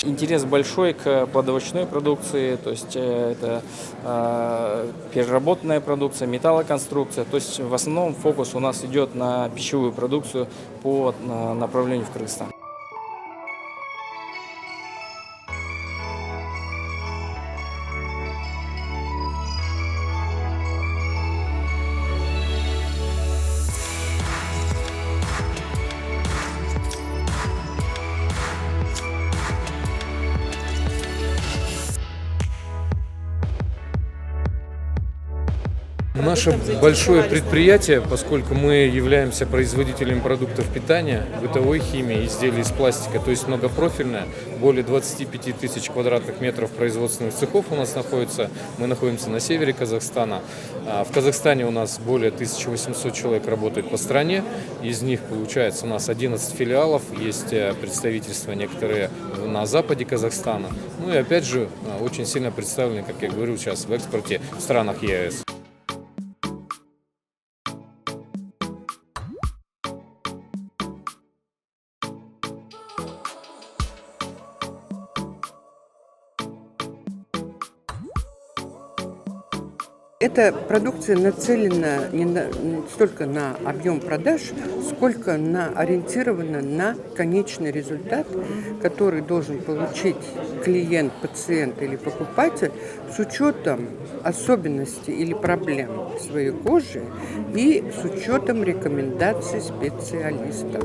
Интерес большой к плодовочной продукции, то есть это переработанная продукция, металлоконструкция. То есть в основном фокус у нас идет на пищевую продукцию по направлению в Кыргызстан. Наше большое предприятие, поскольку мы являемся производителем продуктов питания, бытовой химии, изделий из пластика, то есть многопрофильное, более 25 тысяч квадратных метров производственных цехов у нас находится. Мы находимся на севере Казахстана. В Казахстане у нас более 1800 человек работает по стране. Из них, получается, у нас 11 филиалов, есть представительства некоторые на западе Казахстана. Ну и опять же, очень сильно представлены, как я говорю сейчас, в экспорте в странах ЕАЭС. Эта продукция нацелена не столько на объем продаж, сколько ориентирована на конечный результат, который должен получить клиент, пациент или покупатель с учетом особенностей или проблем своей кожи и с учетом рекомендаций специалистов.